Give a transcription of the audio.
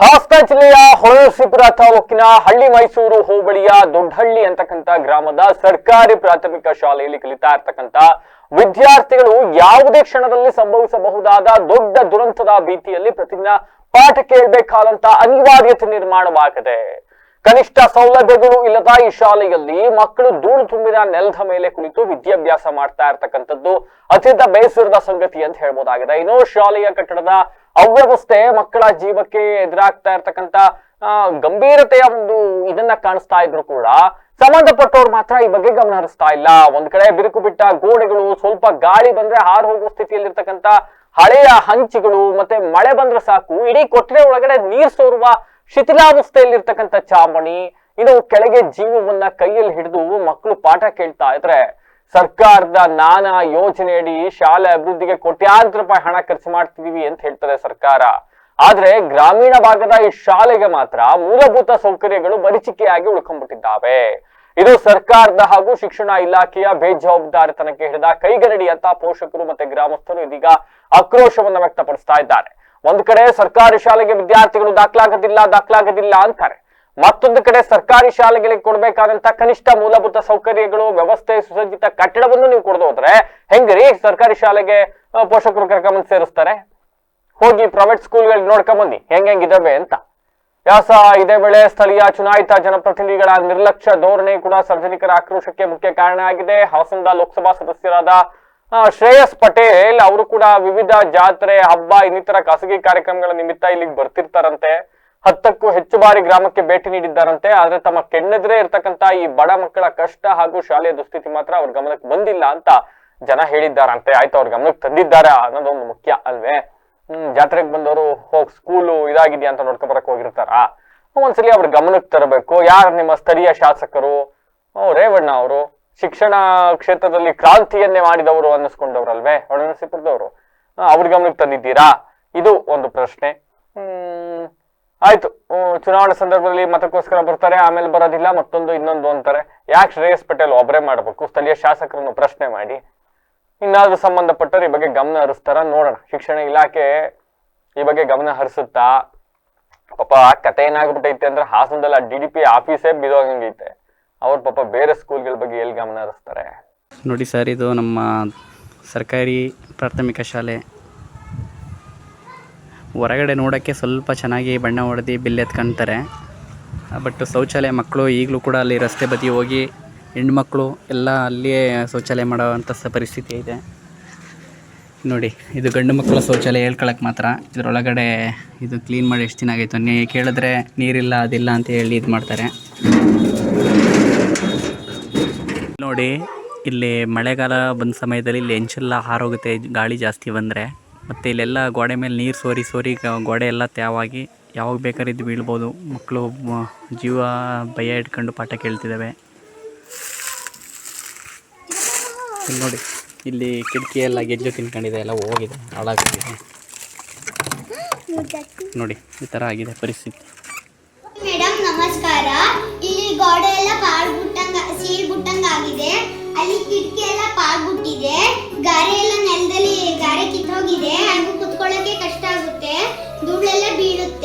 ಹಾಸನ ಜಿಲ್ಲೆಯ ಹೊಳಸಿಪುರ ತಾಲೂಕಿನ ಹಳ್ಳಿ ಮೈಸೂರು ಹೋಬಳಿಯ ದೊಡ್ಡಹಳ್ಳಿ ಅಂತಕ್ಕಂಥ ಗ್ರಾಮದ ಸರ್ಕಾರಿ ಪ್ರಾಥಮಿಕ ಶಾಲೆಯಲ್ಲಿ ಕಲಿತಾ ಇರ್ತಕ್ಕಂಥ ವಿದ್ಯಾರ್ಥಿಗಳು ಯಾವುದೇ ಕ್ಷಣದಲ್ಲಿ ಸಂಭವಿಸಬಹುದಾದ ದೊಡ್ಡ ದುರಂತದ ಭೀತಿಯಲ್ಲಿ ಪ್ರತಿದಿನ ಪಾಠ ಕೇಳಬೇಕಾದಂತ ಅನಿವಾರ್ಯತೆ ನಿರ್ಮಾಣವಾಗಿದೆ. ಕನಿಷ್ಠ ಸೌಲಭ್ಯಗಳು ಇಲ್ಲದ ಈ ಶಾಲೆಯಲ್ಲಿ ಮಕ್ಕಳು ಧೂಳು ತುಂಬಿದ ನೆಲದ ಮೇಲೆ ಕುಳಿತು ವಿದ್ಯಾಭ್ಯಾಸ ಮಾಡ್ತಾ ಇರ್ತಕ್ಕಂಥದ್ದು ಅತ್ಯಂತ ಬೇಸರದ ಸಂಗತಿ ಅಂತ ಹೇಳ್ಬೋದಾಗಿದೆ. ಇನ್ನು ಶಾಲೆಯ ಕಟ್ಟಡದ ಅವ್ಯವಸ್ಥೆ ಮಕ್ಕಳ ಜೀವಕ್ಕೆ ಎದುರಾಗ್ತಾ ಇರ್ತಕ್ಕಂಥ ಗಂಭೀರತೆಯ ಒಂದು ಇದನ್ನ ಕಾಣಿಸ್ತಾ ಇದ್ರು ಕೂಡ ಸಂಬಂಧಪಟ್ಟವ್ರು ಮಾತ್ರ ಈ ಬಗ್ಗೆ ಗಮನ ಹರಿಸ್ತಾ ಇಲ್ಲ. ಒಂದ್ ಕಡೆ ಬಿರುಕು ಬಿಟ್ಟ ಗೋಡೆಗಳು, ಸ್ವಲ್ಪ ಗಾಳಿ ಬಂದ್ರೆ ಹಾರು ಹೋಗುವ ಸ್ಥಿತಿಯಲ್ಲಿರ್ತಕ್ಕಂಥ ಹಳೆಯ ಹಂಚಿಗಳು, ಮತ್ತೆ ಮಳೆ ಬಂದ್ರೆ ಸಾಕು ಇಡೀ ಕೊಠರೆ ಒಳಗಡೆ ನೀರ್ ಸೋರುವ ಶಿಥಿಲಾವಸ್ಥೆಯಲ್ಲಿರ್ತಕ್ಕಂಥ ಚಾವಣಿ, ಇನ್ನು ಕೆಳಗೆ ಜೀವವನ್ನ ಕೈಯಲ್ಲಿ ಹಿಡಿದು ಮಕ್ಕಳು ಪಾಠ ಕೇಳ್ತಾ ಇದ್ರೆ ಸರ್ಕಾರದ ನಾನಾ ಯೋಜನೆಯಡಿ ಶಾಲೆ ಅಭಿವೃದ್ಧಿಗೆ ಕೋಟ್ಯಾಂತರ ರೂಪಾಯಿ ಹಣ ಖರ್ಚು ಮಾಡ್ತಿದೀವಿ ಅಂತ ಹೇಳ್ತಾರೆ ಸರ್ಕಾರ. ಆದ್ರೆ ಗ್ರಾಮೀಣ ಭಾಗದ ಈ ಶಾಲೆಗೆ ಮಾತ್ರ ಮೂಲಭೂತ ಸೌಕರ್ಯಗಳು ಮರೀಚಿಕೆಯಾಗಿ ಉಳ್ಕೊಂಡ್ಬಿಟ್ಟಿದ್ದಾವೆ. ಇದು ಸರ್ಕಾರದ ಹಾಗೂ ಶಿಕ್ಷಣ ಇಲಾಖೆಯ ಬೇಜವಾಬ್ದಾರಿತನಕ್ಕೆ ಹಿಡಿದ ಕೈಗನ್ನಡಿ ಅಂತ ಪೋಷಕರು ಮತ್ತೆ ಗ್ರಾಮಸ್ಥರು ಇದೀಗ ಆಕ್ರೋಶವನ್ನ ವ್ಯಕ್ತಪಡಿಸ್ತಾ ಇದ್ದಾರೆ. ಒಂದ್ ಕಡೆ ಸರ್ಕಾರಿ ಶಾಲೆಗೆ ವಿದ್ಯಾರ್ಥಿಗಳು ದಾಖಲಾಗದಿಲ್ಲ ಅಂತಾರೆ. ಮತ್ತೊಂದು ಕಡೆ ಸರ್ಕಾರಿ ಶಾಲೆಗಳಿಗೆ ಕೊಡ್ಬೇಕಾದಂತ ಕನಿಷ್ಠ ಮೂಲಭೂತ ಸೌಕರ್ಯಗಳು, ವ್ಯವಸ್ಥೆ, ಸುಸಜ್ಜಿತ ಕಟ್ಟಡವನ್ನು ನೀವು ಕೊಡದು ಹೋದ್ರೆ ಹೆಂಗ್ರಿ ಸರ್ಕಾರಿ ಶಾಲೆಗೆ ಪೋಷಕರು ಕರ್ಕೊಂಡ್ ಸೇರಿಸ್ತಾರೆ? ಹೋಗಿ ಪ್ರೈವೇಟ್ ಸ್ಕೂಲ್ಗಳಿಗೆ ನೋಡ್ಕೊಂಬಂದಿ ಹೆಂಗಿದಾವೆ ಅಂತ. ಇದೇ ವೇಳೆ ಸ್ಥಳೀಯ ಚುನಾಯಿತ ಜನಪ್ರತಿನಿಧಿಗಳ ನಿರ್ಲಕ್ಷ್ಯ ಧೋರಣೆ ಕೂಡ ಸಾರ್ವಜನಿಕರ ಆಕ್ರೋಶಕ್ಕೆ ಮುಖ್ಯ ಕಾರಣ ಆಗಿದೆ. ಹಾಸನದ ಲೋಕಸಭಾ ಸದಸ್ಯರಾದ ಶ್ರೇಯಸ್ ಪಟೇಲ್ ಅವರು ಕೂಡ ವಿವಿಧ ಜಾತ್ರೆ, ಹಬ್ಬ, ಇನ್ನಿತರ ಖಾಸಗಿ ಕಾರ್ಯಕ್ರಮಗಳ ನಿಮಿತ್ತ ಇಲ್ಲಿಗೆ ಬರ್ತಿರ್ತಾರಂತೆ. 10ಕ್ಕೂ ಹೆಚ್ಚು ಬಾರಿ ಗ್ರಾಮಕ್ಕೆ ಭೇಟಿ ನೀಡಿದ್ದಾರಂತೆ. ಆದ್ರೆ ತಮ್ಮ ಕೆಣ್ಣೆದ್ರೆ ಇರ್ತಕ್ಕಂತ ಈ ಬಡ ಮಕ್ಕಳ ಕಷ್ಟ ಹಾಗೂ ಶಾಲೆಯ ದುಸ್ಥಿತಿ ಮಾತ್ರ ಅವ್ರ ಗಮನಕ್ಕೆ ಬಂದಿಲ್ಲ ಅಂತ ಜನ ಹೇಳಿದ್ದಾರಂತೆ. ಆಯ್ತು, ಅವ್ರ ಗಮನಕ್ಕೆ ತಂದಿದ್ದಾರೆ ಅನ್ನೋದೊಂದು ಮುಖ್ಯ ಅಲ್ವೇ? ಜಾತ್ರೆಗೆ ಬಂದವರು ಸ್ಕೂಲು ಇದಾಗಿದ್ಯಾ ಅಂತ ನೋಡ್ಕೊಬರಕ್ ಹೋಗಿರ್ತಾರ. ಒಂದ್ಸಲಿ ಅವ್ರ ಗಮನಕ್ಕೆ ತರಬೇಕು. ಯಾರು ನಿಮ್ಮ ಸ್ಥಳೀಯ ಶಾಸಕರು ರೇವಣ್ಣ ಅವರು ಶಿಕ್ಷಣ ಕ್ಷೇತ್ರದಲ್ಲಿ ಕ್ರಾಂತಿಯನ್ನೇ ಮಾಡಿದವರು ಅನ್ನಿಸ್ಕೊಂಡವ್ರಲ್ವೇ ಹೊಳನರಸೀಪುರದವರು, ಅವ್ರ ಗಮನಕ್ಕೆ ತಂದಿದ್ದೀರಾ? ಇದು ಒಂದು ಪ್ರಶ್ನೆ. ಆಯ್ತು, ಚುನಾವಣೆ ಸಂದರ್ಭದಲ್ಲಿ ಮತಕ್ಕೋಸ್ಕರ ಬರ್ತಾರೆ, ಆಮೇಲೆ ಬರೋದಿಲ್ಲ, ಇನ್ನೊಂದು ಅಂತಾರೆ. ಯಾಕೆ ಶ್ರೇಯಸ್ ಪಟೇಲ್ ಒಬ್ಬರೇ ಮಾಡ್ಬೇಕು? ಸ್ಥಳೀಯ ಶಾಸಕರನ್ನು ಪ್ರಶ್ನೆ ಮಾಡಿ ಇನ್ನಾದ್ರೂ ಸಂಬಂಧಪಟ್ಟರು ಈ ಬಗ್ಗೆ ಗಮನ ಹರಿಸ್ತಾರ ನೋಡೋಣ. ಶಿಕ್ಷಣ ಇಲಾಖೆ ಈ ಬಗ್ಗೆ ಗಮನ ಹರಿಸುತ್ತಾ? ಪಾಪ ಕತೆ ಏನಾಗ್ಬಿಟ್ಟೈತೆ ಅಂದ್ರೆ ಹಾಸನದಲ್ಲಿ DDP ಆಫೀಸೇ ಬಿದೋಗಂಗೈತೆ. ಅವ್ರ ಪಾಪ ಬೇರೆ ಸ್ಕೂಲ್ಗಳ ಬಗ್ಗೆ ಎಲ್ಲಿ ಗಮನ ಹರಿಸ್ತಾರೆ ನೋಡಿ ಸರ್. ಇದು ನಮ್ಮ ಸರ್ಕಾರಿ ಪ್ರಾಥಮಿಕ ಶಾಲೆ. ಹೊರಗಡೆ ನೋಡೋಕ್ಕೆ ಸ್ವಲ್ಪ ಚೆನ್ನಾಗಿ ಬಣ್ಣ ಹೊಡೆದು ಬಿಲ್ ಎತ್ಕೊಳ್ತಾರೆ. ಬಟ್ ಶೌಚಾಲಯ ಮಕ್ಕಳು ಈಗಲೂ ಕೂಡ ಅಲ್ಲಿ ರಸ್ತೆ ಬದಿ ಹೋಗಿ ಹೆಣ್ಮಕ್ಳು ಎಲ್ಲ ಅಲ್ಲಿಯೇ ಶೌಚಾಲಯ ಮಾಡೋವಂಥ ಪರಿಸ್ಥಿತಿ ಇದೆ ನೋಡಿ. ಇದು ಗಂಡು ಮಕ್ಕಳ ಶೌಚಾಲಯ ಹೇಳ್ಕೊಳಕ್ಕೆ ಮಾತ್ರ. ಇದರೊಳಗಡೆ ಇದು ಕ್ಲೀನ್ ಮಾಡಿ ಎಷ್ಟು ದಿನ ಆಗೈತು, ಕೇಳಿದ್ರೆ ನೀರಿಲ್ಲ ಅದಿಲ್ಲ ಅಂತ ಹೇಳಿ ಇದು ಮಾಡ್ತಾರೆ ನೋಡಿ. ಇಲ್ಲಿ ಮಳೆಗಾಲ ಬಂದ ಸಮಯದಲ್ಲಿ ಇಲ್ಲಿ ಹೆಂಚೆಲ್ಲ ಹಾರೋಗುತ್ತೆ ಗಾಳಿ ಜಾಸ್ತಿ ಬಂದರೆ. ಮತ್ತು ಇಲ್ಲೆಲ್ಲ ಗೋಡೆ ಮೇಲೆ ನೀರು ಸೋರಿ ಗೋಡೆ ಎಲ್ಲ ತ್ಯಾವಾಗಿ ಯಾವಾಗ ಬೇಕಾದ್ರೆ ಇದು ಬೀಳ್ಬೋದು. ಮಕ್ಕಳು ಜೀವ ಭಯ ಇಟ್ಕೊಂಡು ಪಾಠ ಕೇಳ್ತಿದ್ದಾವೆ. ಇಲ್ಲಿ ನೋಡಿ, ಇಲ್ಲಿ ಕಿಟಕಿ ಎಲ್ಲ ಗೆಜ್ಜು ತಿನ್ಕೊಂಡಿದೆ, ಎಲ್ಲ ಹೋಗಿದೆ, ಹಾಳಾಗಿದೆ ನೋಡಿ. ಈ ಥರ ಆಗಿದೆ ಪರಿಸ್ಥಿತಿ. ಮೇಡಮ್ ನಮಸ್ಕಾರ. ಇಲ್ಲಿ ಗೋಡೆ ಎಲ್ಲ ಸೀಳ್ಬಿಟ್ಟಂಗ ಆಗಿದೆ. ಅಲ್ಲಿ ಕಿಟಕಿ ಎಲ್ಲ ಪಾಗ್ಬಿಟ್ಟಿದೆ. ಗಾರೆ ಎಲ್ಲ ನೆಲದಲ್ಲಿ ಗಾರೆ ಕಿತ್ತೋಗಿದೆ. ಹಾಗೂ ಕುತ್ಕೊಳ್ಳೋಕೆ ಕಷ್ಟ ಆಗುತ್ತೆ. ಧೂಳೆಲ್ಲ ಬೀಳುತ್ತೆ.